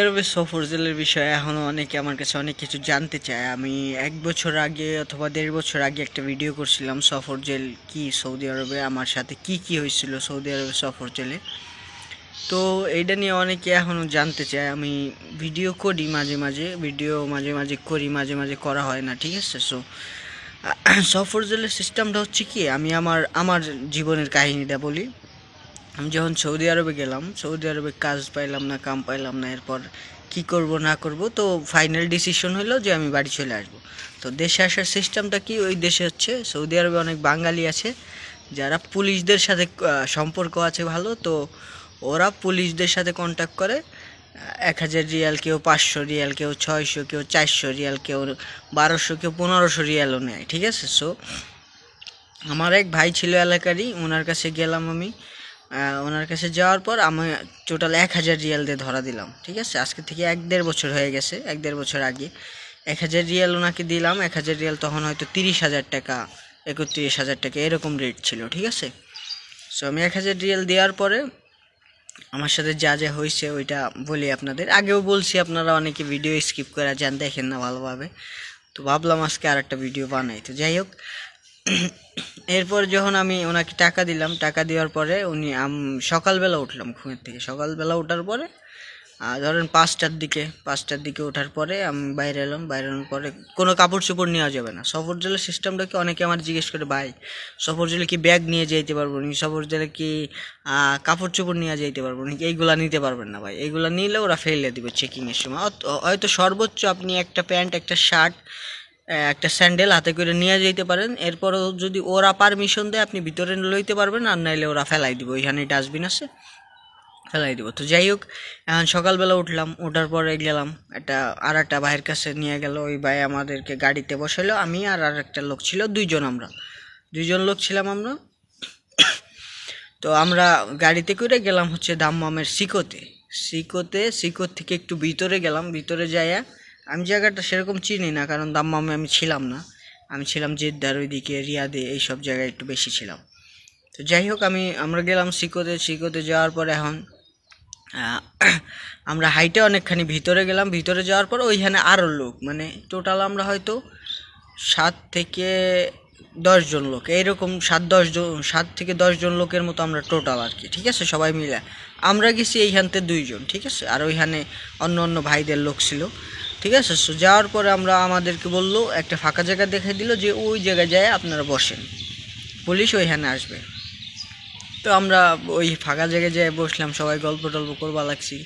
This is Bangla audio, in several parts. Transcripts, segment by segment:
আরবে সফর জেলের বিষয়ে এখনও অনেকে আমার কাছে অনেক কিছু জানতে চায়। আমি 1 বছর আগে অথবা 1.5 বছর আগে একটা ভিডিও করছিলাম সফর জেল কি, সৌদি আরবে আমার সাথে কি কি হয়েছিল সৌদি আরবে সফর জেলে। তো এইটা নিয়ে অনেকে এখনও জানতে চায়। আমি ভিডিও করি মাঝে মাঝে করি, মাঝে মাঝে করা হয় না, ঠিক আছে। সফর জেলের সিস্টেমটা হচ্ছে কি, আমি আমার আমার জীবনের কাহিনীটা বলি। আমি যখন সৌদি আরবে গেলাম, সৌদি আরবে কাজ পাইলাম না, কাম পাইলাম না, এরপর কি করব না করব, তো ফাইনাল ডিসিশন হলো যে আমি বাড়ি চলে আসব। তো দেশে আসার সিস্টেমটা কি, ওই দেশে হচ্ছে সৌদি আরবে অনেক বাঙালি আছে যারা পুলিশদের সাথে সম্পর্ক আছে ভালো। তো ওরা পুলিশদের সাথে কন্ট্যাক্ট করে। 1,000 রিয়াল, কেউ 500 রিয়াল, কেউ 600, কেউ 400 রিয়াল, কেউ 1200, কেউ 1500 রিয়ালও নেয়, ঠিক আছে। আমার এক ভাই ছিল এলাকারই, ওনার কাছে গেলাম আমি। ওনার কাছে যাওয়ার পর আমি টোটাল 1,000 রিয়াল দিয়ে ধরা দিলাম, ঠিক আছে। আজকে থেকে 1-1.5 বছর হয়ে গেছে, 1-1.5 বছর আগে 1,000 রিয়াল ওনাকে দিলাম। 1,000 রিয়াল তখন হয়তো 30,000 টাকা, 31,000 টাকা এরকম রেট ছিল, ঠিক আছে। আমি 1,000 রিয়াল দেওয়ার পরে আমার সাথে যা যা হয়েছে ওইটা বলি আপনাদের। আগেও বলছি, আপনারা অনেকে ভিডিও স্কিপ করে যান, দেখেন না ভালোভাবে। তো ভাবলাম আজকে আর একটা ভিডিও বানাই। তো যাই হোক, এরপর যখন আমি ওনাকে টাকা দিলাম, টাকা দেওয়ার পরে উনি সকালবেলা উঠলাম ঘুমের থেকে। সকালবেলা ওঠার পরে ধরেন 5টার দিকে ওঠার পরে আমি বাইরে এলাম। বাইরে এলার পরে কোনো কাপড় চোপড় নেওয়া যাবে না। সফর জেলের সিস্টেমটা কি, অনেকে আমার জিজ্ঞেস করে, ভাই সফর জেলে কি ব্যাগ নিয়ে যেতে পারবো নি, সফর জেলে কি কাপড় চোপড় নিয়ে যেতে পারবো নি? এইগুলা নিতে পারবেন না ভাই, এইগুলা নিলে ওরা ফেলে দিবে চেকিংয়ের সময়। হয়তো সর্বোচ্চ আপনি একটা প্যান্ট, একটা শার্ট, একটা স্যান্ডেল হাতে করে নিয়ে যেতে পারেন। এরপরও যদি ওরা পারমিশন দেয় আপনি ভিতরে লইতে পারবেন, আর নাইলে ওরা ফেলাই দিব। ওইখানে ডাস্টবিন আছে, ফেলাই দিব। তো যাই হোক, এখন সকালবেলা উঠলাম, ওঠার পরে গেলাম আর একটা ভাইয়ের কাছে নিয়ে গেল। ওই ভাই আমাদেরকে গাড়িতে বসাইলো, আমি আর একটা লোক ছিল, আমরা দুইজন লোক ছিলাম আমরা। তো আমরা গাড়িতে করে গেলাম হচ্ছে দাম্মামের সিকোত থেকে একটু ভিতরে গেলাম। ভিতরে যাইয়া আমি জায়গাটা সেরকম চিনি না, কারণ দাম্মামে আমি ছিলাম না। আমি ছিলাম জেদ্দার ওইদিকে, রিয়াদে, এইসব জায়গায় একটু বেশি ছিলাম। তো যাই হোক, আমরা গেলাম সিকোতে যাওয়ার পর এখন আমরা হাইটে অনেকখানি ভিতরে গেলাম। ভিতরে যাওয়ার পর ওইখানে আরও লোক, মানে টোটাল আমরা হয়তো 7 থেকে 10 জন লোক, এইরকম 7 থেকে 10 জন লোকের মতো আমরা টোটাল আর কি, ঠিক আছে। সবাই মিলে আমরা গেছি এইখানতে 2 জন, ঠিক আছে। আর ওইখানে অন্য ভাইদের লোক ছিল, ঠিক আছে। যাওয়ার পরে আমাদেরকে বললো, একটা ফাঁকা জায়গা দেখাই দিল যে ওই জায়গায় যায় আপনারা বসেন, পুলিশ ওইখানে আসবে। তো আমরা ওই ফাঁকা জায়গায় যেয়ে বসলাম, সবাই গল্প টল্প করবা লাগছি।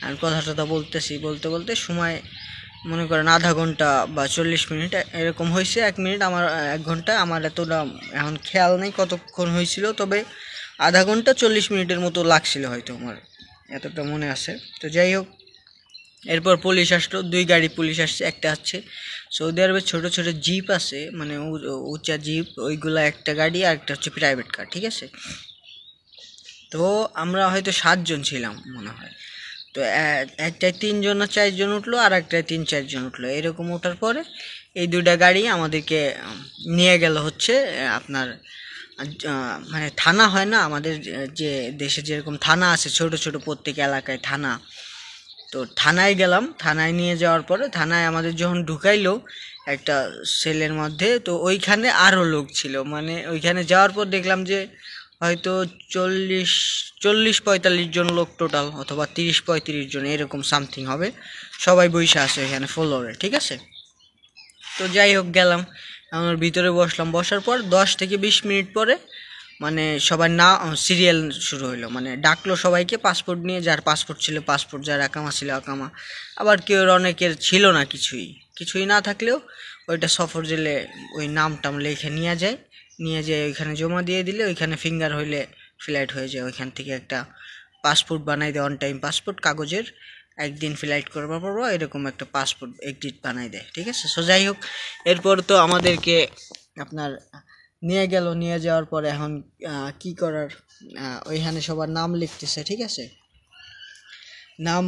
আর কথা টথা বলতে বলতে সময় মনে করেন আধা ঘন্টা বা 40 মিনিট এরকম হয়েছে। 1 মিনিট আমার, 1 ঘন্টা আমার এতটা এখন খেয়াল নেই কতক্ষণ হয়েছিল, তবে আধা ঘন্টা 40 মিনিটের মতো লাগছিল হয়তো, আমার এতটা মনে আছে। তো যাই হোক, এরপর পুলিশ আসলো, 2 গাড়ি পুলিশ আসছে। একটা হচ্ছে সৌদি আরবে ছোট ছোট জিপ আছে, মানে উঁচা জিপ, ওইগুলা একটা গাড়ি, আর একটা হচ্ছে প্রাইভেট কার, ঠিক আছে। তো আমরা হয়তো 7 জন ছিলাম মনে হয়। তো একটায় 3 জন না 4 জন উঠলো, আর একটায় 3-4 জন উঠলো। এরকম ওঠার পরে এই 2টা গাড়ি আমাদেরকে নিয়ে গেল হচ্ছে আপনার মানে থানা হয় না আমাদের, যে দেশে যেরকম থানা আছে ছোট ছোট প্রত্যেক এলাকায় থানা। তো থানায় গেলাম। থানায় নিয়ে যাওয়ার পরে থানায় আমাদের যখন ঢুকাইলো একটা সেলের মধ্যে, তো ওইখানে আরও লোক ছিল। মানে ওইখানে যাওয়ার পর দেখলাম যে হয়তো 40-45 জন লোক টোটাল, অথবা 30-35 জন এরকম সামথিং হবে। সবাই বইসা আছে এখানে ফ্লোরে, ঠিক আছে। তো যাই হোক, গেলাম আমার ভিতরে বসলাম। বসার পর 10 থেকে 20 মিনিট পরে মানে সবার না সিরিয়াল শুরু হইলো, মানে ডাকলো সবাইকে পাসপোর্ট নিয়ে। যার পাসপোর্ট ছিল পাসপোর্ট, যার আকামা ছিল আকামা। আবার কেউ অনেকের ছিল না, কিছুই না থাকলেও ওইটা সফর জেলে ওই নাম টাম লিখে নিয়ে যায় ওইখানে জমা দিয়ে দিলে, ওইখানে ফিঙ্গার হইলে ফ্লাইট হয়ে যায়। ওইখান থেকে একটা পাসপোর্ট বানাই দেয়, অন টাইম পাসপোর্ট কাগজের, একদিন ফ্লাইট করবার পর এরকম একটা পাসপোর্ট এডিট বানাই দেয়, ঠিক আছে। যাই হোক, এরপর তো আমাদেরকে আপনার নিয়ে যাওয়ার পরে এখন কি করার, ওইখানে সবার নাম লিখতেছে, ঠিক আছে। নাম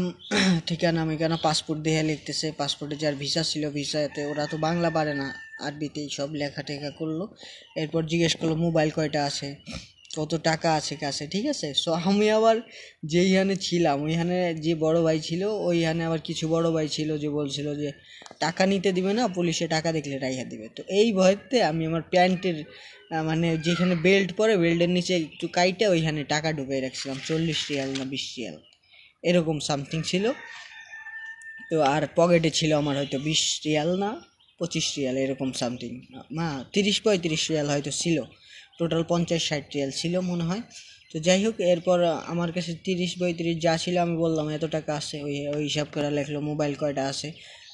ঠিকানা মিকানা পাসপোর্ট দিয়ে লিখতেছে। পাসপোর্টে যার ভিসা ছিল ভিসাতে, ওরা তো বাংলা পারে না, আরবিতেই সব লেখা টেখা করলো। এরপর জিজ্ঞেস করলো মোবাইল কয়টা আছে, কত টাকা আছে কাছে, ঠিক আছে। সো আমি আবার যেইখানে ছিলাম ওইখানে যে বড় ভাই ছিল, ওইখানে আবার কিছু বড় ভাই ছিল যে বলছিল যে টাকা নিতে দিবে না, পুলিশে টাকা দেখলে রাইহা দিবে। তো এই ভয়তে আমি আমার প্যান্টের মানে যেখানে বেল্ট পরে বেল্টের নিচে একটু কাইটে ওইখানে টাকা ঢুকিয়ে রাখছিলাম, 40 রিয়াল না 20 রিয়াল এরকম সামথিং ছিল। তো আর পকেটে ছিল আমার হয়তো 20 রিয়াল না 25 রিয়াল এরকম সামথিং, না 30-35 রিয়াল হয়তো ছিল, টোটাল 50-60 রিয়াল ছিল মনে হয়। তো যাই হোক, এরপর আমার কাছে 30-35 যা ছিল আমি বললাম এত টাকা আছে, ওই ওই হিসাব করে লেখলো মোবাইল কয়টা আছে,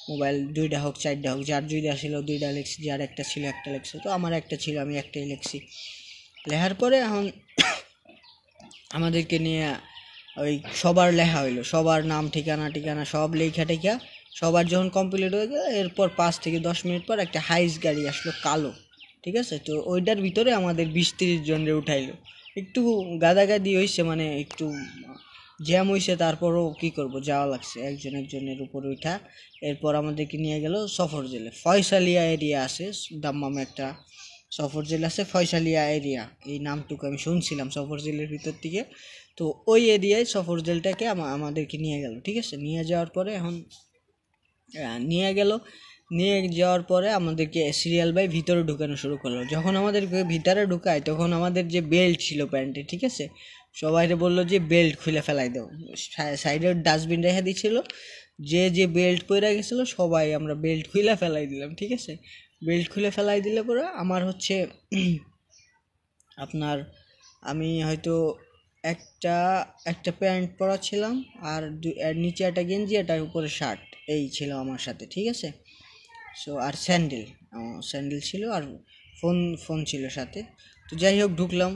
মোবাইল 2টা হোক 4টা হোক, যার 2টা ছিল 2টা লিখছি, যার একটা ছিল একটা লিখছে। তো আমার একটা ছিল আমি একটাই লিখছি। লেখার পরে এখন আমাদেরকে নিয়ে ওই সবার লেখা হইলো, সবার নাম ঠিকানা ঠিকানা সব লেখা টেখা সবার যখন কমপ্লিট হয়ে গেল, এরপর 5 থেকে 10 মিনিট পর একটা হাইস গাড়ি আসলো কালো, ঠিক আছে। তো ওইটার ভিতরে আমাদের 20-30 জনের উঠাইলো, একটু গাদাগাদি হয়েছে, মানে একটু জ্যাম হয়েছে, তারপরও কি করব, যাওয়া লাগছে একজন একজনের উপর উঠা। এরপর আমাদেরকে নিয়ে গেল সফর জেলে, ফয়সালিয়া এরিয়া আছে দাম্মামে একটা সফর জেল আছে, ফয়সালিয়া এরিয়া, এই নামটুকু আমি শুনছিলাম সফর জেলের ভিতর থেকে। তো ওই এরিয়ায় সফর জেলটাকে আমাদেরকে নিয়ে গেল, ঠিক আছে। নিয়ে যাওয়ার পরে এখন নিয়ে যাওয়ার পরে আমাদেরকে সিরিয়াল বাই ভিতরে ঢুকানো শুরু করলো। যখন আমাদেরকে ভিতরে ঢুকায় তখন আমাদের যে বেল্ট ছিল প্যান্টে, ঠিক আছে, সবাইকে বললো যে বেল্ট খুলে ফেলাই দাও, সাইডে ডাস্টবিন রেখে দিচ্ছিল, যে যে বেল্ট পরে গেছিলো সবাই আমরা বেল্ট খুলে ফেলাই দিলাম, ঠিক আছে। বেল্ট খুলে ফেলাই দিলে পরে আমার হচ্ছে আপনার আমি হয়তো একটা একটা প্যান্ট পরা ছিলাম, আর নিচে একটা গেঞ্জি, এটার উপরে শার্ট, এই ছিল আমার সাথে, ঠিক আছে। সো আর স্যান্ডেল ছিল, আর ফোন ছিল সাথে। তো যাই হোক ঢুকলাম,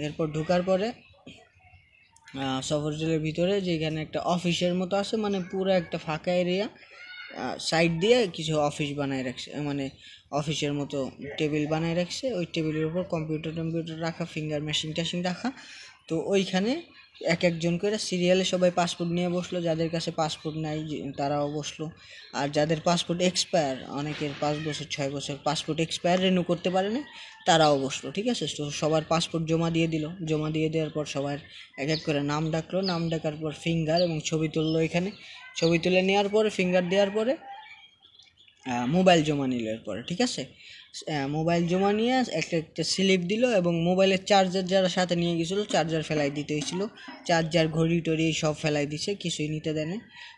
এরপর ঢুকার পরে সফর জেলের ভিতরে যেখানে একটা অফিসের মতো আছে, মানে পুরো একটা ফাঁকা এরিয়া, সাইড দিয়ে কিছু অফিস বানায় রাখছে, মানে অফিসের মতো টেবিল বানায় রাখছে, ওই টেবিলের উপর কম্পিউটার রাখা, ফিঙ্গার মেশিন টেশিন রাখা। তো ওইখানে এক একজন করে সিরিয়ালে সবাই পাসপোর্ট নিয়ে বসলো, যাদের কাছে পাসপোর্ট নাই তারাও বসলো, আর যাদের পাসপোর্ট এক্সপায়ার, অনেকের 5 বছর 6 বছর পাসপোর্ট এক্সপায়ার রিনিউ করতে পারে না, তারাও বসলো, ঠিক আছে। তো সবার পাসপোর্ট জমা দিয়ে দিল, জমা দিয়ে দেওয়ার পর সবার এক এক করে নাম ডাকলো, নাম ডাকার পর ফিঙ্গার এবং ছবি তুললো, এখানে ছবি তুলে নেওয়ার পরে ফিঙ্গার দেওয়ার পরে মোবাইল জমা নিল এরপরে, ঠিক আছে। মোবাইল জমা নিয়ে একটা একটা স্লিপ দিল, এবং মোবাইলের চার্জার যারা সাথে নিয়ে গেছিলো চার্জার ফেলাই দিতে হয়েছিল, চার্জার ঘড়ি টড়ি সব ফেলাই দিছে, কিছুই নিতে দেয় না।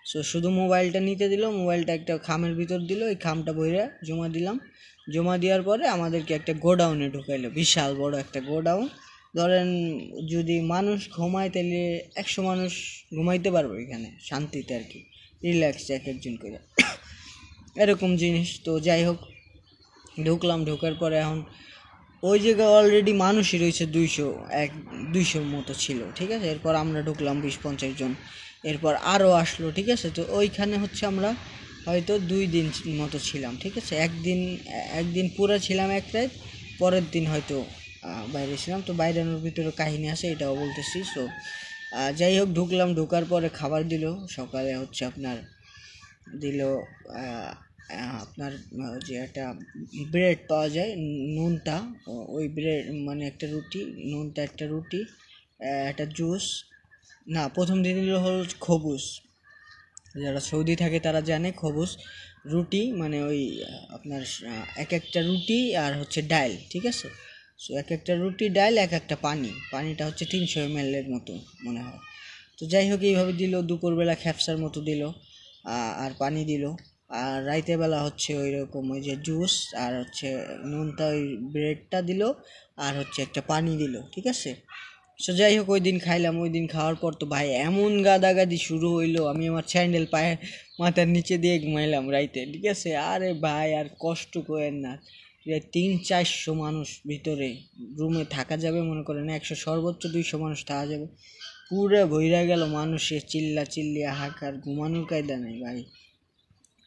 সো শুধু মোবাইলটা নিতে দিল, মোবাইলটা একটা খামের ভিতর দিল, ওই খামটা বইরা জমা দিলাম। জমা দেওয়ার পরে আমাদেরকে একটা গোডাউনে ঢুকাইলো, বিশাল বড় একটা গোডাউন। ধরেন যদি মানুষ ঘুমায় তাহলে 100 মানুষ ঘুমাইতে পারবো এখানে শান্তিতে আর কি, রিল্যাক্স এক একজন করে এরকম জিনিস। তো যাই হোক ঢুকলাম, ঢোকার পরে এখন ওই জায়গায় অলরেডি মানুষই রয়েছে 200 মতো ছিল, ঠিক আছে। এরপর আমরা ঢুকলাম 20-50 জন, এরপর আরও আসলো, ঠিক আছে। তো ওইখানে হচ্ছে আমরা হয়তো 2 দিন মতো ছিলাম, ঠিক আছে। একদিন পুরো ছিলাম এক রাত, পরের দিন হয়তো বাইরে ছিলাম। তো বাইরের ভিতরে কাহিনী আছে, এটাও বলতেছি। সো যাই হোক ঢুকলাম, ঢোকার পরে খাবার দিল, সকালে হচ্ছে আপনার দিল আপনার যে একটা ব্রেড পাওয়া যায় নুনটা, ওই ব্রেড মানে একটা রুটি, নুনটা একটা রুটি, একটা জুস, না প্রথম দিন দিল হল খবুজ, যারা সৌদি থাকে তারা জানে খবুজ রুটি মানে ওই আপনার এক একটা রুটি আর হচ্ছে ডাল, ঠিক আছে। সো এক একটা রুটি ডাল এক একটা পানিটা হচ্ছে 300 ml এর মতো মনে হয়। তো যাই হোক এইভাবে দিল, দুপুরবেলা খ্যাপসার মতো দিল, আর পানি দিল, আর রাইতে বেলা হচ্ছে ওই রকম ওই যে জুস, আর হচ্ছে নুনটা ওই ব্রেডটা দিল, আর হচ্ছে একটা পানি দিল, ঠিক আছে। সো যাই হোক ওই দিন খাইলাম, ওই দিন খাওয়ার পর তো ভাই এমন গাদাগাদি শুরু হইলো, আমি আমার স্যান্ডেল পায়ে মাথার নিচে দিয়ে ঘুমাইলাম রাইতে, ঠিক আছে। আরে ভাই আর কষ্ট করেন না, 300-400 মানুষ ভিতরে রুমে থাকা যাবে মনে করেন, 100 সর্বোচ্চ 200 মানুষ থাকা যাবে, পুরো ভইরা গেল মানুষে, চিল্লি হাহাকার, ঘুমানোর কায়দা নেই ভাই।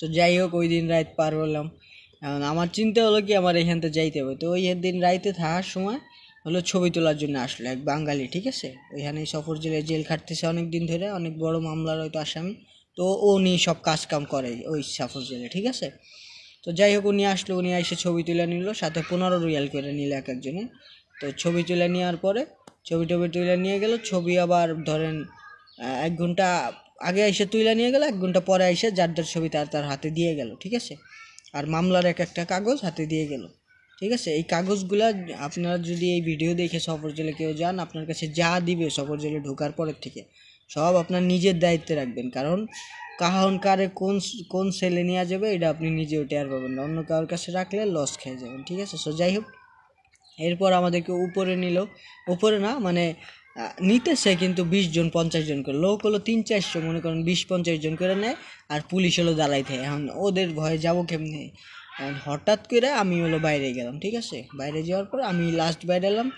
তো যাই হোক ওই দিন রাত পার হলাম। এখন আমার চিন্তা হলো কি আমার এখান থেকে যাইতে হবে। তো ওই দিন রাইতে থাকার সময় হলো ছবি তোলার জন্য আসলো এক বাঙালি, ঠিক আছে। ওইখানে সফর জেল খাটতেছে অনেক দিন ধরে, অনেক বড় মামলার হয়তো আসামি। তো ও নিয়ে সব কাজ কাম করে ওই সফর জেলে, ঠিক আছে। তো যাই হোক উনি আসলো, উনি এসে ছবি তুলে নিল, সাথে 15 রিয়াল করে নিল এক একজনে। তো ছবি তুলে নেওয়ার পরে ছবি তুলে নিয়ে গেল, ছবি আবার ধরেন 1 ঘন্টা আগে এসে তুলে নিয়ে গেল, 1 ঘন্টা পরে এসে যার ছবি তার হাতে দিয়ে গেল, ঠিক আছে। আর মামলার একটা কাগজ হাতে দিয়ে গেল, ঠিক আছে। এই কাগজগুলা আপনারা যদি এই ভিডিও দেখে সফর জেলে কেউ যান, আপনার কাছে যা দিবে সফর জেলে ঢোকার পরের থেকে সব আপনার নিজের দায়িত্বে রাখবেন, কারণ কাহন কারে কোন সেলে নেওয়া যাবে এটা আপনি নিজেও টের পাবেন না, অন্য কারোর কাছে রাখলে লস খেয়ে যাবেন, ঠিক আছে। সো যাই হোক, এরপর আমাদেরকে উপরে নিল, উপরে না মানে নিতেছে কিন্তু 20 জন 50 জন করে, লোক হলো 300-400, মনে করেন 20-50 জন করে নেয়, আর পুলিশ হলো দাঁড়াইতে। এখন ওদের ভয়ে যাবো কেমনি, হঠাৎ করে আমি হলো বাইরে গেলাম, ঠিক আছে। বাইরে যাওয়ার পর আমি লাস্ট বাইরে এলাম।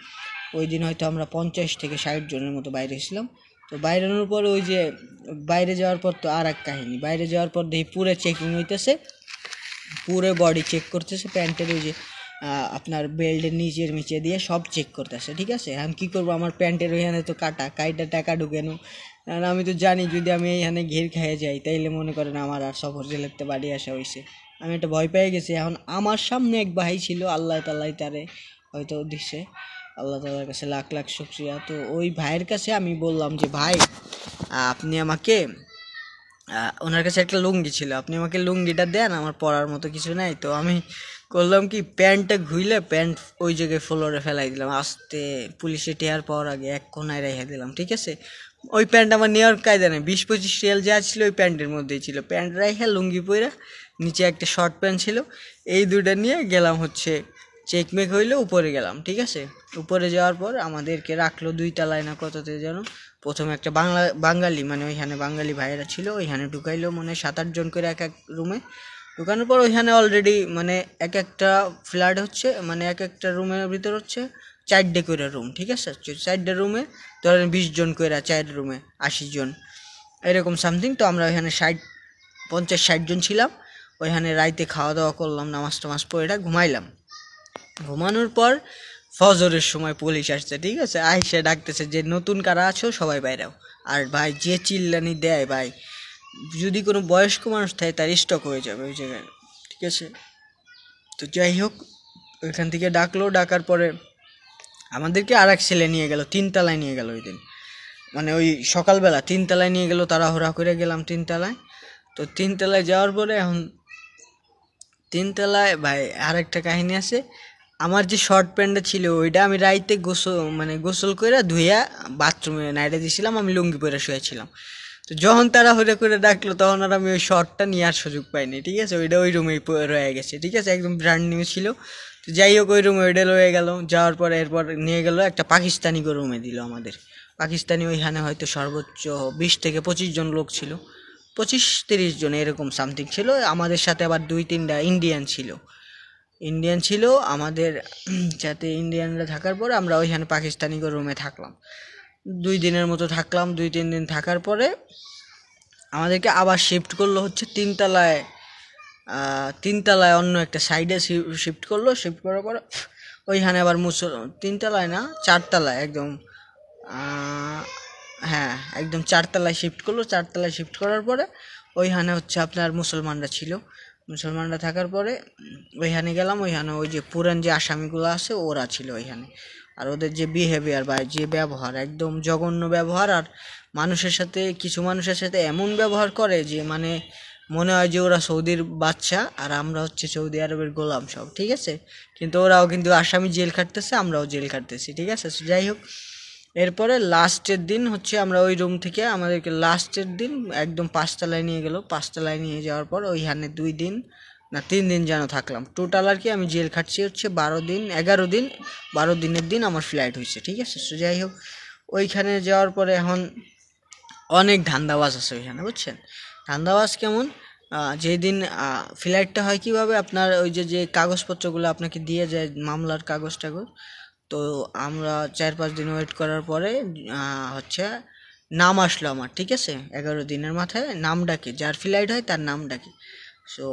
ওই দিন হয়তো আমরা 50 থেকে 60 জনের মতো বাইরে এসেছিলাম। তো বাইরের পর ওই যে বাইরে যাওয়ার পর তো আর এক কাহিনী, বাইরে যাওয়ার পর দেখি পুরো চেকিং হইতেছে, পুরো বডি চেক করতেছে, প্যান্টের ওই যে আপনার বেল্টের নিচে দিয়ে সব চেক করতেছে, ঠিক আছে। আমি কী করবো, আমার প্যান্টের ওইখানে তো কাইটা টাকা ঢুকেনো, কারণ আমি তো জানি যদি আমি এইখানে ঘের খেয়ে যাই তাইলে মনে করেন আমার আর সফর জেলেতে বাড়ি আসা হয়েছে। আমি একটা ভয় পেয়ে গেছি। এখন আমার সামনে এক ভাই ছিল, আল্লাহ তাল্লাহ তারে হয়তো দিচ্ছে, আল্লাহ তাল্লার কাছে লাখ লাখ শুকরিয়া। তো ওই ভাইয়ের কাছে আমি বললাম যে ভাই আপনি আমাকে, ওনার কাছে একটা লুঙ্গি ছিল, আপনি আমাকে লুঙ্গিটা দেন, আমার পরার মতো কিছু নাই। তো আমি করলাম কি, প্যান্টটা ঘুইলে প্যান্ট ওই জায়গায় ফ্লোরে ফেলাই দিলাম, আস্তে পুলিশে টেয়ার পাওয়ার আগে এক কোনায় রেখে দিলাম, ঠিক আছে। ওই প্যান্ট আমার নেওয়ার কায়দা নেই, 20-25 রিয়াল যা ছিল ওই প্যান্টের মধ্যেই ছিল, প্যান্ট রেখে লুঙ্গি পরে নিচে একটা শর্ট প্যান্ট ছিল, এই দুইটা নিয়ে গেলাম হচ্ছে চেকমেক হইলে উপরে গেলাম, ঠিক আছে। উপরে যাওয়ার পর আমাদেরকে রাখলো 2 তলায় না কততে যেন, প্রথমে একটা বাঙালি মানে ওইখানে বাঙালি ভাইয়েরা ছিল, ওইখানে ঢুকাইলো মানে 7-8 জন করে এক রুমে। ঢুকানোর পর ওইখানে অলরেডি মানে একটা ফ্ল্যাট হচ্ছে, মানে একটা রুমের ভিতর হচ্ছে 4টে করে রুম, ঠিক আছে। 4টে রুমে ধরেন 20 জন করে, 4 রুমে 80 জন এরকম সামথিং। তো আমরা ওইখানে 50-60 জন ছিলাম। ওইখানে রাইতে খাওয়া দাওয়া করলাম, নামাজ টামাজ পড়ে ঘুমাইলাম। ঘুমানোর পর ফজরের সময় পুলিশ আসছে, ঠিক আছে, আইসা ডাকতেছে যে নতুন কারা আছো সবাই বাইরেও। আর ভাই যে চিল্লানি দেয় ভাই, যদি কোনো বয়স্ক মানুষ থাকে তার স্টক হয়ে যাবে ওই জায়গায়, ঠিক আছে। তো যাই হোক, ওইখান থেকে ডাকার পরে আমাদেরকে আর এক ছেলে নিয়ে গেল, 3 তলায় নিয়ে গেল ওই দিন, মানে ওই সকালবেলা 3 তলায় নিয়ে গেল, তাড়াহুড়া করে গেলাম 3 তলায়। তো 3 তলায় যাওয়ার পরে এখন 3 তলায় ভাই আর একটা কাহিনী আছে। আমার যে শর্ট প্যান্টটা ছিল ওইটা আমি রাইতে গোসল করে ধুইয়া বাথরুমে নাইটে দিয়েছিলাম, আমি লুঙ্গি পরে শুয়েছিলাম। তো যখন তারা করে ডাকলো তখন আর আমি ওই শর্টটা নেওয়ার সুযোগ পাইনি, ঠিক আছে। ওইটা ওই রুমেই রয়ে গেছে, ঠিক আছে, একদম ব্র্যান্ড নিউ ছিল। তো যাই হোক, ওই রুমে ওইটা রয়ে গেল। যাওয়ার পরে এরপর নিয়ে গেল একটা পাকিস্তানি রুমে দিল আমাদের। পাকিস্তানি ওইখানে হয়তো সর্বোচ্চ 20 থেকে 25 জন লোক ছিল, 25-30 জন এরকম সামথিং ছিল। আমাদের সাথে আবার 2-3টা ইন্ডিয়ান ছিল আমাদের সাথে। ইন্ডিয়ানরা থাকার পরে আমরা ওইখানে পাকিস্তানি রুমে থাকলাম, 2 দিনের মতো থাকলাম। 2-3 দিন থাকার পরে আমাদেরকে আবার শিফট করলো হচ্ছে 3 তলায়, 3 তলায় অন্য একটা সাইডে শিফট করলো। শিফট করার পরে ওইখানে আবার 3 তলায় না 4 তলায় একদম, হ্যাঁ একদম 4 তলায় শিফট করলো। 4 তলায় শিফট করার পরে ওইখানে হচ্ছে আপনার মুসলমানরা ছিল। মুসলমানরা থাকার পরে ওইখানে গেলাম। ওইখানে ওই যে পুরান যে আসামিগুলো আছে ওরা ছিল ওইখানে। আর ওদের যে বিহেভিয়ার বা যে ব্যবহার, একদম জঘন্য ব্যবহার। আর কিছু মানুষের সাথে এমন ব্যবহার করে যে মানে মনে হয় যে ওরা সৌদির বাচ্চা আর আমরা হচ্ছে সৌদি আরবের গোলাম সব, ঠিক আছে। কিন্তু ওরাও কিন্তু আসামি জেল খাটতেছে, আমরাও জেল খাটতেছি, ঠিক আছে। যাই হোক, এরপরে লাস্টের দিন হচ্ছে আমরা ওই রুম থেকে আমাদেরকে লাস্টের দিন একদম 5 তলায় নিয়ে গেল। 5 তলায় নিয়ে যাওয়ার পর ওইখানে 2 দিন না 3 দিন যেন থাকলাম টোটাল। আর কি আমি জেল খাটছি হচ্ছে 12 দিন 11 দিন, 12 দিনের দিন আমার ফ্লাইট হয়েছে, ঠিক আছে। সো যাই হোক, ওইখানে যাওয়ার পরে এখন অনেক ধান্দাবাজ আছে ওইখানে, বুঝছেন। ধান্দাবাজ কেমন, যেই দিন ফ্লাইটটা হয় কীভাবে, আপনার ওই যে কাগজপত্রগুলো আপনাকে দিয়ে যায়, মামলার কাগজ টাগজ। তো আমরা 4-5 দিন ওয়েট করার পরে হচ্ছে নাম আসলো আমার, ঠিক আছে। 11 দিনের মাথায় নাম ডাকে, যার ফ্লাইট হয় তার নাম ডাকে। সো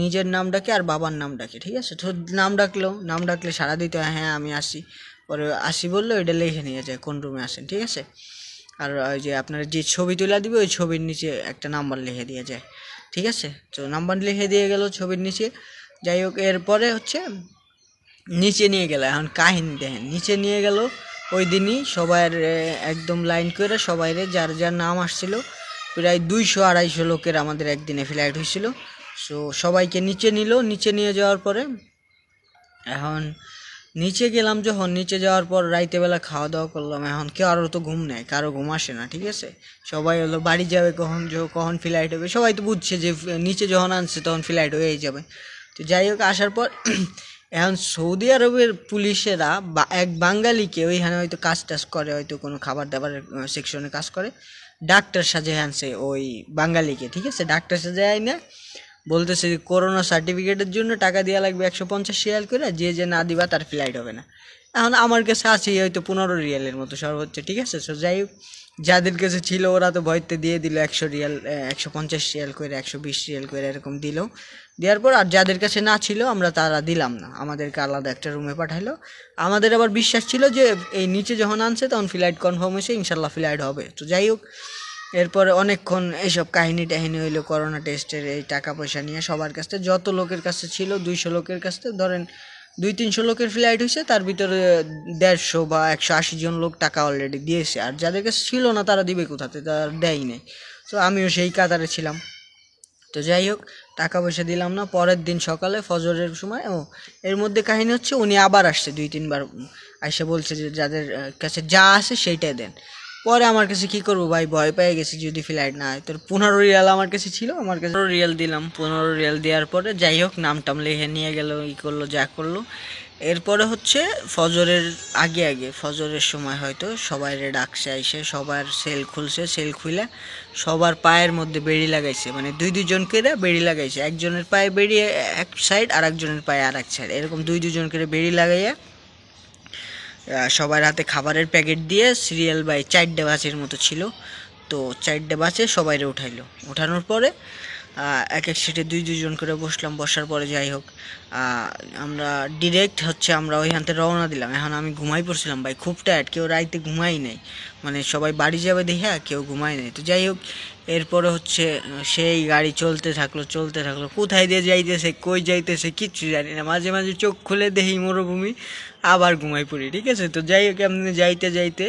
নিজের নাম ডাকে আর বাবার নাম ডাকে, ঠিক আছে। তো নাম ডাকলে সারা দিতে হয়, হ্যাঁ আমি আসি। পরে আসি বললে ওইটা লিখে নিয়ে যায় কোন রুমে আসেন, ঠিক আছে। আর ওই যে আপনার যে ছবি তুলে দিবে ওই ছবির নিচে একটা নাম্বার লিখে দিয়ে যায়, ঠিক আছে। তো নাম্বার লিখে দিয়ে গেল ছবির নিচে। যাই হোক, এরপরে হচ্ছে নিচে নিয়ে গেল। এখন কাহিনী দেখেন, নিচে নিয়ে গেল ওই দিনই সবার একদম লাইন করে সবাইরে যার যার নাম আসছিল, প্রায় 200-250 লোকের আমাদের একদিনে ফ্লাইট হয়েছিল। সো সবাইকে নিচে নিল, নিচে নিয়ে যাওয়ার পরে এখন নিচে গেলাম, যখন নিচে যাওয়ার পর রাইতেবেলা খাওয়া দাওয়া করলাম। এখন কারো তো ঘুম নেই, কারো ঘুম আসে না, ঠিক আছে। সবাই হলো বাড়ি যাবে, কখন ফ্লাইট হবে, সবাই তো বুঝছে যে নিচে যখন আনছে তখন ফ্লাইট হয়েই যাবে। তো যাই হোক, আসার পর এখন সৌদি আরবের পুলিশেরা এক বাঙালিকে ওইখানে হয়তো কাজ টাজ করে, হয়তো কোনো খাবার দাবারের সেকশনে কাজ করে, ডাক্তার সাজে আনছে ওই বাঙালিকে, ঠিক আছে। ডাক্তার সাজে আয় না, বলতেছে করোনা সার্টিফিকেটের জন্য টাকা দেওয়া লাগবে 150 রিয়াল করে, যে না দিবা তার ফ্লাইট হবে না। এখন আমার কাছে আছে হয়তো 15 রিয়ালের মতো সর্বোচ্চ, ঠিক আছে। সো যাই হোক, যাদের কাছে ছিল ওরা তো ভয়তে দিয়ে দিল 100 রিয়াল, 150 রিয়াল করে, 120 রিয়াল করে এরকম দিল। দেওয়ার পর আর যাদের কাছে না ছিল আমরা তারা দিলাম না, আমাদেরকে আলাদা একটা রুমে পাঠাইলো। আমাদের আবার বিশ্বাস ছিল যে এই নিচে যখন আনছে তখন ফ্লাইট কনফার্ম হয়েছে, ইনশাল্লাহ ফ্লাইট হবে। তো যাই হোক, এরপরে অনেকক্ষণ এইসব কাহিনী টাহিনী হইলো, করোনা টেস্টের এই টাকা পয়সা নিয়ে সবার কাছ থেকে, যত লোকের কাছে ছিল 200 লোকের কাছ থেকে ধরেন 200-300 লোকের ফ্লাইট হয়েছে, তার ভিতরে 150 বা 180 জন লোক টাকা অলরেডি দিয়েছে। আর যাদের কাছে ছিল না তারা দিবে কোথাতে, তারা দেয় নাই। তো আমিও সেই কাতারে ছিলাম। তো যাই হোক, টাকা পয়সা দিলাম না। পরের দিন সকালে ফজরের সময়, এর মধ্যে কাহিনী হচ্ছে উনি আবার আসছে 2-3 বার, এসে বলছে যে যাদের কাছে যা আছে সেইটাই দেন। পরে আমার কাছে কি করবো ভাই, ভয় পেয়ে গেছি যদি ফ্লাইট না হয়। তোর 15 রিয়াল আমার কাছে ছিল, আমার কাছে 15 রিয়াল দিলাম। 15 রিয়াল দেওয়ার পরে যাই হোক নাম টাম লিখে নিয়ে গেল, করলো যা করলো। এরপরে হচ্ছে ফজরের আগে আগে, ফজরের সময় হয়তো সবাই ডাকছে, আইসে সবার সেল খুলছে, সেল খুলে সবার পায়ের মধ্যে বেড়ি লাগাইছে, মানে 2-2 করে বেড়ি লাগাইছে। একজনের পায়ে বেড়ি এক সাইড, আর একজনের পায়ে আর এক সাইড, এরকম 2-2 করে বেড়ি লাগাইয়া সবার হাতে খাবারের প্যাকেট দিয়ে সিরিয়াল বাই 4টে বাসের মতো ছিল। তো 4টে বাসে সবাইরে উঠাইলো। উঠানোর পরে এক এক সিটে 2-2 করে বসলাম। বসার পরে যাই হোক, আমরা ডিরেক্ট হচ্ছে আমরা ওইখান থেকে রওনা দিলাম। এখন আমি ঘুমাই পড়ছিলাম ভাই, খুব টায়ার্ড, কেউ রাইতে ঘুমাই নাই, মানে সবাই বাড়ি যাবে দেখে কেউ ঘুমাই নাই। তো যাই হোক, এরপরে হচ্ছে সেই গাড়ি চলতে থাকলো, কোথায় দিয়ে যাইতেছে, কই যাইতেছে কিচ্ছু জানি না। মাঝে মাঝে চোখ খুলে দেখি মরুভূমি, আবার ঘুমাই পড়ি, ঠিক আছে। তো যাই হোক, এমনি যাইতে যাইতে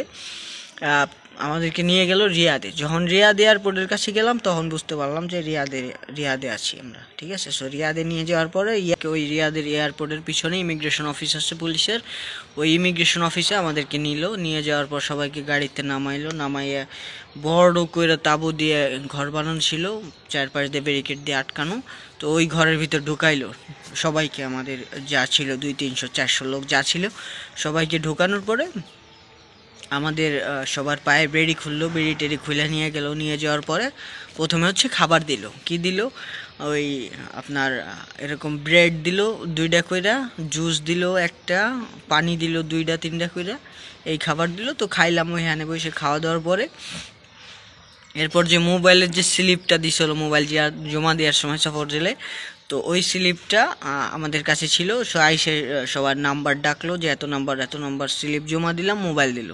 আমাদেরকে নিয়ে গেল রিয়াদে। যখন রিয়াদ এয়ারপোর্টের কাছে গেলাম তখন বুঝতে পারলাম যে রিয়াদে আছি আমরা, ঠিক আছে। সো রিয়াদে নিয়ে যাওয়ার পরে ওই রিয়াদের এয়ারপোর্টের পিছনে ইমিগ্রেশন অফিস আছে পুলিশের, ওই ইমিগ্রেশন অফিসে আমাদেরকে নিয়ে যাওয়ার পর সবাইকে গাড়িতে নামাইয়া বড় করে তাঁবু দিয়ে ঘর বানানো ছিল, চারপাশ দিয়ে ব্যারিকেড দিয়ে আটকানো। তো ওই ঘরের ভিতর ঢুকাইলো সবাইকে, আমাদের যা ছিল 200-300-400 লোক যা ছিল সবাইকে ঢুকানোর পরে আমাদের সবার পায়ে বেড়ি খুললো, বেড়ি টেড়ি খুলে নিয়ে গেল। নিয়ে যাওয়ার পরে প্রথমে হচ্ছে খাবার দিল। কি দিল, ওই আপনার এরকম ব্রেড দিল 2টা কইরা, জুস দিল 1টা, পানি দিল 2টা-3টা কইরা, এই খাবার দিল। তো খাইলাম ওইখানে বসে। খাওয়া দাওয়ার পরে এরপর যে মোবাইলের যে স্লিপটা দিছিল, মোবাইল জমা দেওয়ার সময় সফর জেলে, তো ওই স্লিপটা আমাদের কাছে ছিল। আইসে সবার নাম্বার ডাকলো যে এত নাম্বার স্লিপ জমা দিলাম, মোবাইল দিল।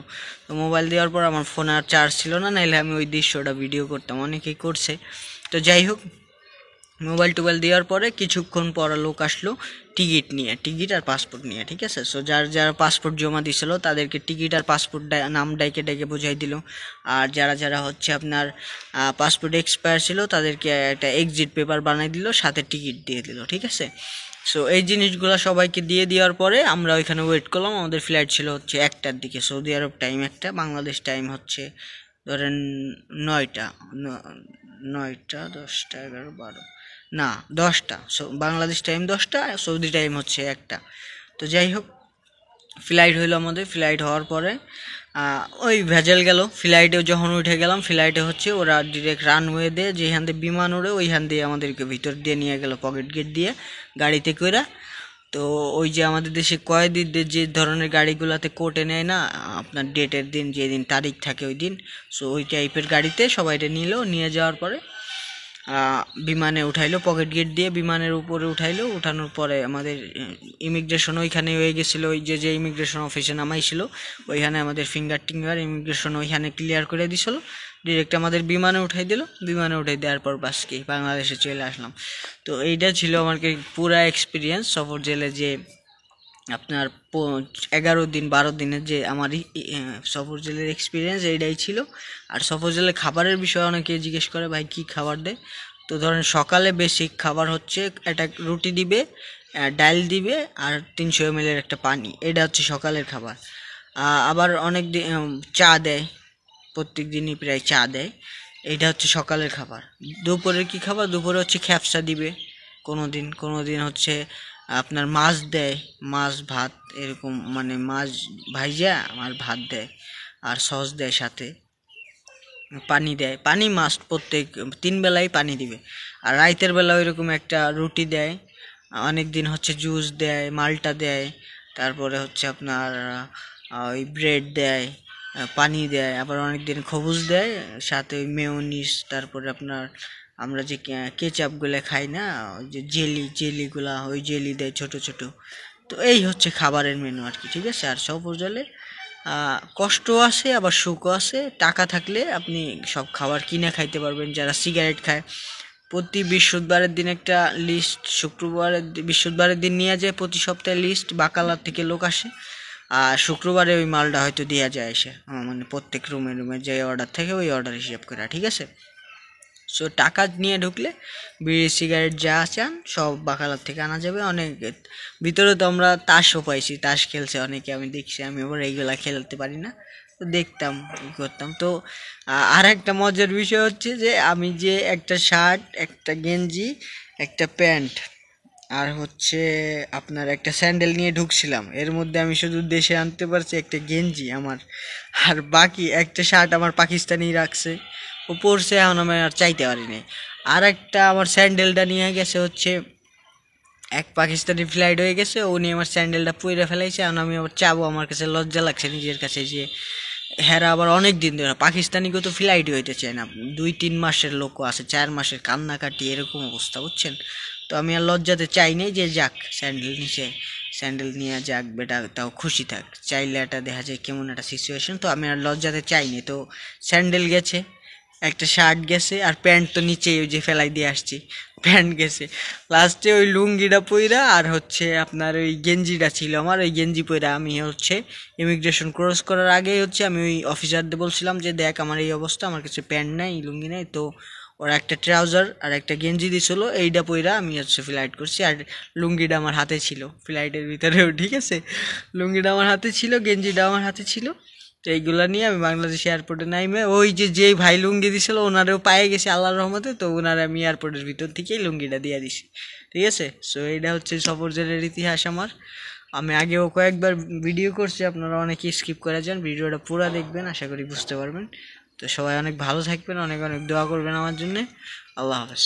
তো মোবাইল দেওয়ার পর আমার ফোনে আর চার্জ ছিল না, নাইলে আমি ওই দৃশ্যটা ভিডিও করতাম, অনেকেই করছে। তো যাই হোক, মোবাইল টোবাইল দেওয়ার পরে কিছুক্ষণ পর লোক আসলো টিকিট আর পাসপোর্ট নিয়ে, ঠিক আছে। সো যারা পাসপোর্ট জমা দিছিল তাদেরকে টিকিট আর পাসপোর্ট নাম ডাইকে বোঝাই দিল। আর যারা হচ্ছে আপনার পাসপোর্ট এক্সপায়ার ছিল তাদেরকে একটা এক্সিট পেপার বানাই দিল, সাথে টিকিট দিয়ে দিল, ঠিক আছে। সো এই জিনিসগুলো সবাইকে দিয়ে দেওয়ার পরে আমরা ওইখানে ওয়েট করলাম। আমাদের ফ্লাইট ছিল হচ্ছে 1টার দিকে, সৌদি আরব টাইম 1টা, বাংলাদেশ টাইম হচ্ছে ধরেন 9টা, 10টা 11 12 না 10টা। বাংলাদেশ টাইম 10টা, সৌদি টাইম হচ্ছে 1টা। তো যাই হোক, ফ্লাইট হইলো আমাদের। ফ্লাইট হওয়ার পরে ওই ভেজাল গেল। ফ্লাইটে যখন উঠে গেলাম, ফ্লাইটে হচ্ছে ওরা ডিরেক্ট রানওয়ে দিয়ে, যেখান দিয়ে বিমান ওড়ে ওইখান দিয়ে আমাদেরকে ভিতর দিয়ে নিয়ে গেল, পকেট গেট দিয়ে গাড়িতে করে। তো ওই যে আমাদের দেশে কয়েদিদের যে ধরনের গাড়িগুলোতে কোর্টে নেয় না, আপনার ডেটের দিন, যেদিন তারিখ থাকে ওই দিন, সো ওই টাইপের গাড়িতে সবাইটা নিয়ে যাওয়ার পরে বিমানে উঠাইলো, পকেট গেট দিয়ে বিমানের উপরে উঠাইলো। উঠানোর পরে আমাদের ইমিগ্রেশন ওইখানে হয়ে গেছিলো, ওই যে ইমিগ্রেশন অফিসে নামাইছিল ওইখানে আমাদের ফিঙ্গার ইমিগ্রেশন ওইখানে ক্লিয়ার করে দিছিল। ডিরেক্ট আমাদের বিমানে উঠাই দিল। বিমানে উঠাই দেওয়ার পর বাসকে বাংলাদেশে চলে আসলাম। তো এইটা ছিল আমার পুরা এক্সপিরিয়েন্স সফর জেলে, যে আপনার 11 দিন 12 দিনের যে আমার সফর জেলের এক্সপিরিয়েন্স এইটাই ছিল। আর সফর জেলের খাবারের বিষয়ে অনেকে জিজ্ঞেস করে ভাই কী খাবার দেয়। তো ধরেন সকালে বেসিক খাবার হচ্ছে একটা রুটি দিবে, ডাল দিবে, আর 300 ml একটা পানি, এটা হচ্ছে সকালের খাবার। আবার অনেক দিন চা দেয়, প্রত্যেক দিনই প্রায় চা দেয়, এইটা হচ্ছে সকালের খাবার। দুপুরের কি খাবার, দুপুরে হচ্ছে খ্যাপসা দিবে, কোনো দিন হচ্ছে আপনার মাছ দেয়, মাছ ভাত এরকম, মানে মাছ ভাইজা আর ভাত দেয়, আর সস দেয়, সাথে পানি দেয়, পানি মাস্ট, প্রত্যেক 3 বেলাই পানি দিবে। আর রাইতের বেলা ওইরকম একটা রুটি দেয়, অনেক দিন হচ্ছে জুস দেয়, মাল্টা দেয়, তারপরে হচ্ছে আপনার ওই ব্রেড দেয়, পানি দেয়, আবার অনেক দিন খবুজ দেয়, সাথে ওই মেয়োনিজ, তারপরে আপনার আমরা যে কেচাপগুলো খাই না, ওই যে জেলিগুলা, ওই জেলি দেয় ছোট ছোট। তো এই হচ্ছে খাবারের মেনু আর কি, ঠিক আছে। আর সফর জলে কষ্ট আছে আবার সুখও আছে, টাকা থাকলে আপনি সব খাবার কিনে খাইতে পারবেন। যারা সিগারেট খায়, প্রতি বৃহস্পতিবারের দিন একটা লিস্ট, বৃহস্পতিবারের দিন নিয়ে যায়, প্রতি সপ্তাহে লিস্ট, বাকালার থেকে লোক আসে, আর শুক্রবারে ওই মালটা হয়তো দেওয়া যায় এসে, মানে প্রত্যেক রুমে রুমে যে অর্ডার থাকে ওই অর্ডার হিসাব করে, ঠিক আছে। সো টাকা নিয়ে ঢুকলে বিড়ি সিগারেট যা চান সব বাকালার থেকে আনা যাবে। অনেক ভিতরে তো আমরা তাসও পাইছি, তাস খেলছে অনেকে, আমি দেখছি, আমি আবার এইগুলা খেলতে পারি না, তো দেখতাম, ই করতাম। তো আর একটা মজার বিষয় হচ্ছে যে আমি যে একটা শার্ট, একটা গেঞ্জি, একটা প্যান্ট, আর হচ্ছে আপনার একটা স্যান্ডেল নিয়ে ঢুকছিলাম, এর মধ্যে আমি শুধু দেশে আনতে পারছি একটা গেঞ্জি আমার, আর বাকি একটা শার্ট আমার পাকিস্তানি রাখছে, ও পরছে, এখন আমি আর চাইতে পারিনি। আর একটা আমার স্যান্ডেলটা নিয়ে গেছে হচ্ছে এক পাকিস্তানি ফ্লাইট হয়ে গেছে, উনি আমার স্যান্ডেলটা পুইরে ফেলাইছে, এখন আমি আবার চাবো, আমার কাছে লজ্জা লাগছে নিজের কাছে যে হেরা আবার অনেক দিন ধরে পাকিস্তানিকে তো ফ্লাইটই হইতে চায় না, 2-3 মাসের লোকও আছে, 4 মাসের, কান্নাকাটি এরকম অবস্থা, বুঝছেন। তো আমি আর লজ্জাতে চাই নাই যে যাক স্যান্ডেল নিচে, স্যান্ডেল নিয়ে যাক বেটা, তাও খুশি থাক, চাইলে এটা দেখা যায় কেমন একটা সিচুয়েশন, তো আমি আর লজ্জাতে চাইনি। তো স্যান্ডেল গেছে, একটা শার্ট গেছে, আর প্যান্ট তো নিচেই ওই যে ফেলাই দিয়ে আসছি, প্যান্ট গেছে, লাস্টে ওই লুঙ্গিটা পইরা আর হচ্ছে আপনার ওই গেঞ্জিটা ছিল আমার, ওই গেঞ্জি পইরা আমি হচ্ছে ইমিগ্রেশন ক্রস করার আগে হচ্ছে আমি ওই অফিসারদের বলছিলাম যে দেখ আমার এই অবস্থা, আমার কাছে প্যান্ট নাই, লুঙ্গি নাই। তো ওরা একটা ট্রাউজার আর একটা গেঞ্জি দিছিল, এইটা পইরা আমি হচ্ছে ফ্লাইট করছি, আর লুঙ্গিটা আমার হাতে ছিল ফ্লাইটের ভিতরেও, ঠিক আছে। লুঙ্গিটা আমার হাতে ছিল, গেঞ্জিটা আমার হাতে ছিল। তো এইগুলা নিয়ে আমি বাংলাদেশ এয়ারপোর্টে নাইমে ওই যে যেই ভাই লুঙ্গি দিছিল ওনারেও পায়ে গেছি আল্লাহর রহমতে, তো ওনারে আমি এয়ারপোর্টের ভিতর থেকেই লুঙ্গিটা দিয়ে দিছি, ঠিক আছে। সো এইটা হচ্ছে সফর জেলের ইতিহাস আমার। আমি আগেও কয়েকবার ভিডিও করছি, আপনারা অনেকে স্কিপ করে যান, ভিডিওটা পুরো দেখবেন, আশা করি বুঝতে পারবেন। তো সবাই অনেক ভালো থাকবেন, অনেক অনেক দোয়া করবেন আমার জন্যে। আল্লাহ হাফেজ।